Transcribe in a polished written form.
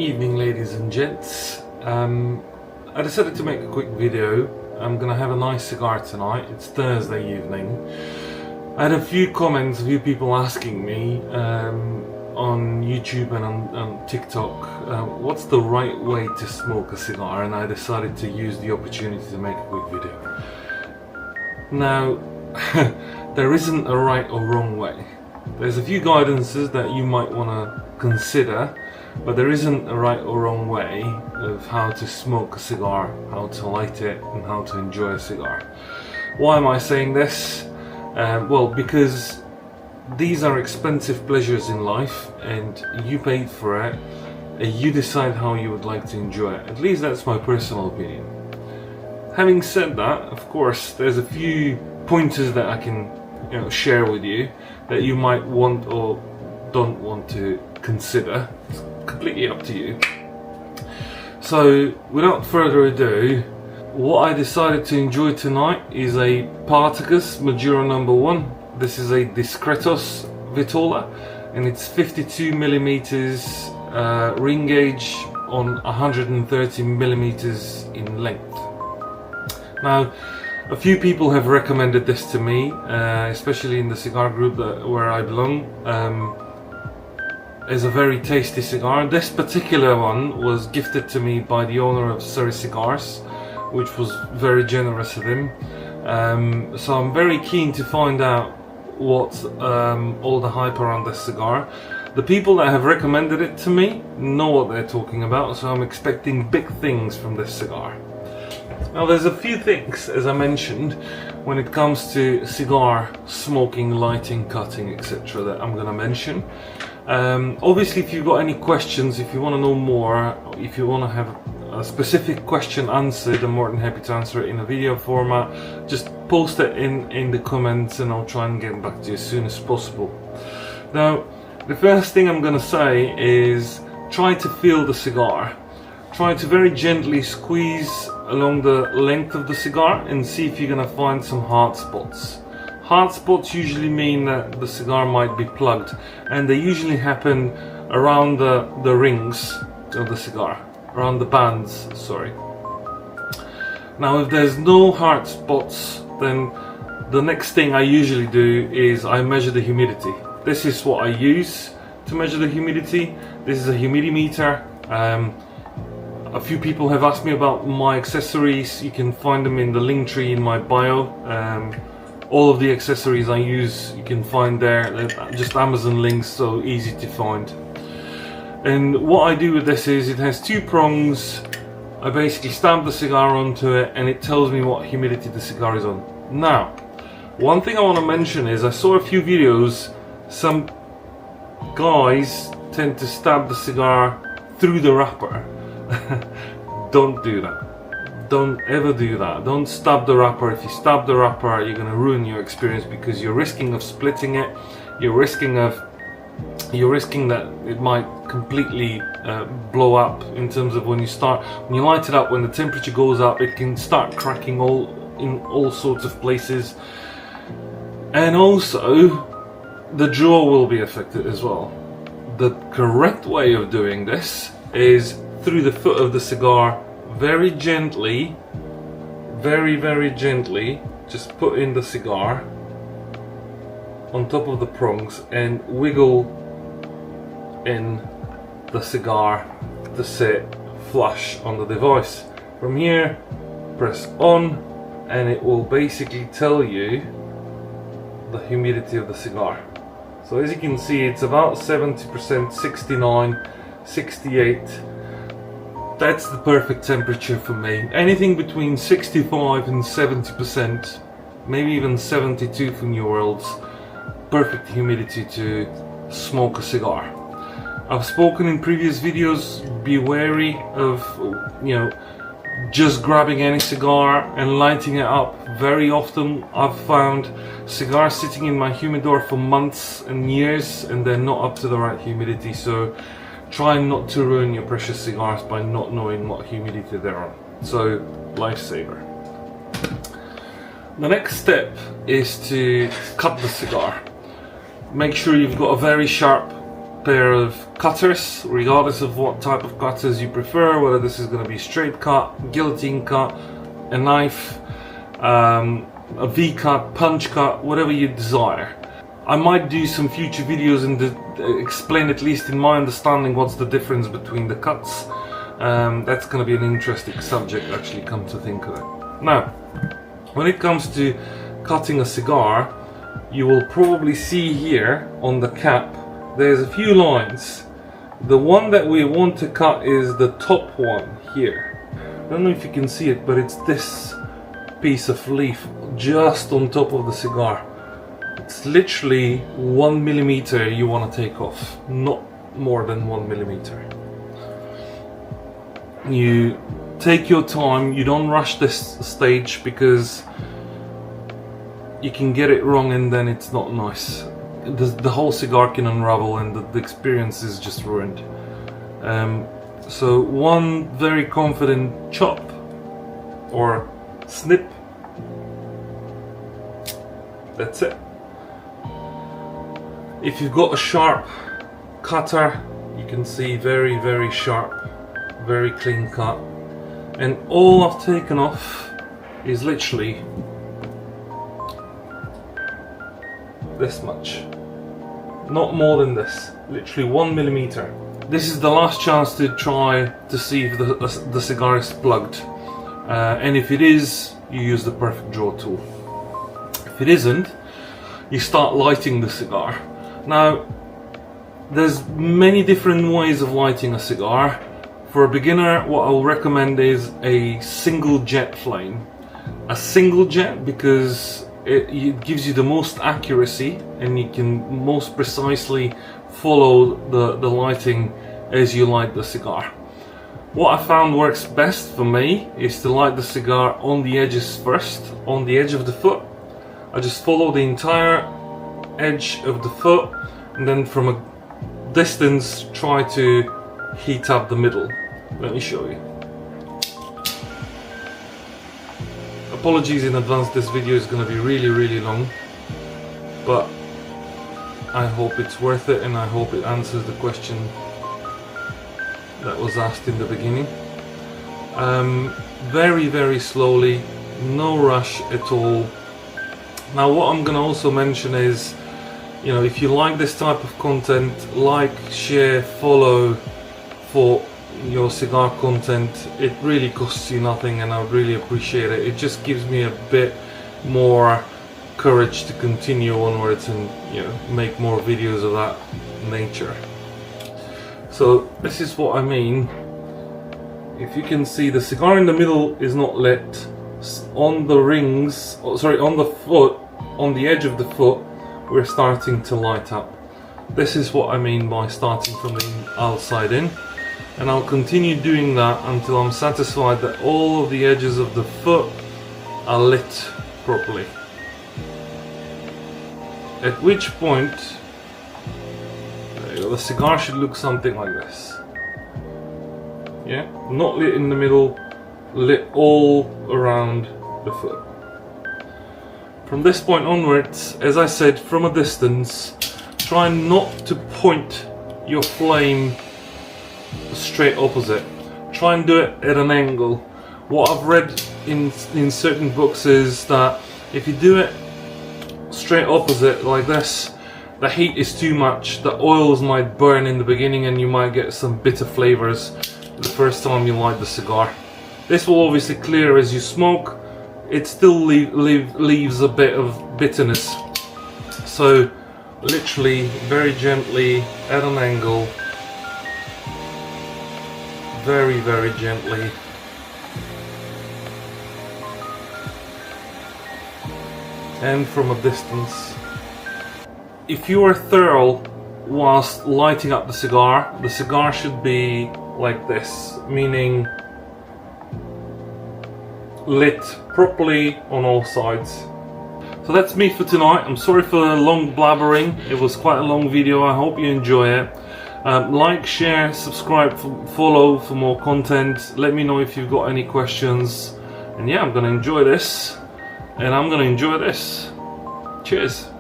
Evening, ladies and gents. I decided to make a quick video. I'm gonna have a nice cigar tonight. It's Thursday evening. I had a few comments, a few people asking me on YouTube and on TikTok what's the right way to smoke a cigar, and I decided to use the opportunity to make a quick video. Now, there isn't a right or wrong way. There's a few guidances that you might want to consider, but there isn't a right or wrong way of how to smoke a cigar, how to light it, and how to enjoy a cigar. Why am I saying this? Well, because these are expensive pleasures in life, and you paid for it, and you decide how you would like to enjoy it. At least that's my personal opinion. Having said that, of course, there's a few pointers that I can share with you that you might want or don't want to consider. It's completely up to you. So without further ado, what I decided to enjoy tonight is a Partagas Maduro number 1. This is a Discretos Vitola, and it's 52mm ring gauge on 130mm in length. Now, a few people have recommended this to me, especially in the cigar group where I belong. Is a very tasty cigar. This particular one was gifted to me by the owner of Cigars, which was very generous of him. So I'm very keen to find out what's all the hype around this cigar. The people that have recommended it to me know what they're talking about, so I'm expecting big things from this cigar. Now, there's a few things, as I mentioned, when it comes to cigar smoking, lighting, cutting, etc. that I'm going to mention. Obviously, if you've got any questions, if you want to know more, if you want to have a specific question answered, I'm more than happy to answer it in a video format. Just post it in the comments and I'll try and get back to you as soon as possible. Now, the first thing I'm going to say is try to feel the cigar. Try to very gently squeeze along the length of the cigar and see if you're going to find some hard spots. Hard spots usually mean that the cigar might be plugged, and they usually happen around the rings of the cigar, around the bands, sorry. Now, if there's no hard spots, then the next thing I usually do is I measure the humidity. This is what I use to measure the humidity. This is a humidimeter. A few people have asked me about my accessories. You can find them in the link tree in my bio. All of the accessories I use you can find there. They're just Amazon links, so easy to find. And what I do with this is it has two prongs. I basically stamp the cigar onto it and it tells me what humidity the cigar is on. Now, one thing I want to mention is I saw a few videos. Some guys tend to stab the cigar through the wrapper. Don't do that. Don't ever do that. Don't stab the wrapper. If you stab the wrapper, you're going to ruin your experience because you're risking of splitting it. You're risking that it might completely blow up in terms of when you light it up, when the temperature goes up, it can start cracking in all sorts of places. And also, the jaw will be affected as well. The correct way of doing this is through the foot of the cigar, very gently, very gently, just put in the cigar on top of the prongs and wiggle in the cigar to sit flush on the device. From here, press on and it will basically tell you the humidity of the cigar. So as you can see, it's about 70%, 69, 68. That's the perfect temperature for me. Anything between 65 and 70%, maybe even 72 for New Worlds, perfect humidity to smoke a cigar. I've spoken in previous videos, be wary of just grabbing any cigar and lighting it up. Very often I've found cigars sitting in my humidor for months and years and they're not up to the right humidity, so try not to ruin your precious cigars by not knowing what humidity they're on. So, lifesaver. The next step is to cut the cigar. Make sure you've got a very sharp pair of cutters, regardless of what type of cutters you prefer, whether this is going to be straight cut, guillotine cut, a knife, a V-cut, punch cut, whatever you desire. I might do some future videos and explain, at least in my understanding, what's the difference between the cuts. That's going to be an interesting subject, actually, come to think of it. Now, when it comes to cutting a cigar, you will probably see here on the cap there's a few lines. The one that we want to cut is the top one here. I don't know if you can see it, but it's this piece of leaf just on top of the cigar. It's literally 1 millimeter you want to take off, not more than 1 millimeter. You take your time, you don't rush this stage, because you can get it wrong and then it's not nice. The whole cigar can unravel and the experience is just ruined. So one very confident chop or snip, that's it. If you've got a sharp cutter, you can see very sharp, very clean cut, and all I've taken off is literally this much, not more than this, literally 1 millimeter. This is the last chance to try to see if the cigar is plugged, and if it is, you use the perfect draw tool. If it isn't, you start lighting the cigar. Now, there's many different ways of lighting a cigar. For a beginner, what I'll recommend is a single jet flame. A single jet, because it gives you the most accuracy and you can most precisely follow the lighting as you light the cigar. What I found works best for me is to light the cigar on the edges first, on the edge of the foot. I just follow the entire edge of the foot, and then from a distance try to heat up the middle. Let me show you. Apologies in advance, this video is going to be really long, but I hope it's worth it and I hope it answers the question that was asked in the beginning. Very slowly, no rush at all. Now, what I'm going to also mention is, you know, if you like this type of content, like, share, follow for your cigar content. It really costs you nothing and I would really appreciate it. It just gives me a bit more courage to continue onwards and, you know, make more videos of that nature. So this is what I mean. If you can see, the cigar in the middle is not lit. On the rings, on the foot, on the edge of the foot, we're starting to light up. This is what I mean by starting from the outside in, and I'll continue doing that until I'm satisfied that all of the edges of the foot are lit properly. At which point, there you go, the cigar should look something like this. Yeah, not lit in the middle, lit all around the foot. From this point onwards, as I said, from a distance, try not to point your flame straight opposite. Try and do it at an angle. What I've read in certain books is that if you do it straight opposite like this, the heat is too much, the oils might burn in the beginning and you might get some bitter flavors the first time you light the cigar. This will obviously clear as you smoke. It still leaves a bit of bitterness. So literally, very gently, at an angle, very gently. And from a distance. If you are thorough whilst lighting up the cigar should be like this, meaning lit properly on all sides. So that's me for tonight. I'm sorry for the long blabbering. It was quite a long video. I hope you enjoy it. Like, share, subscribe, follow for more content. Let me know if you've got any questions. And yeah, I'm gonna enjoy this. And I'm gonna enjoy this. Cheers.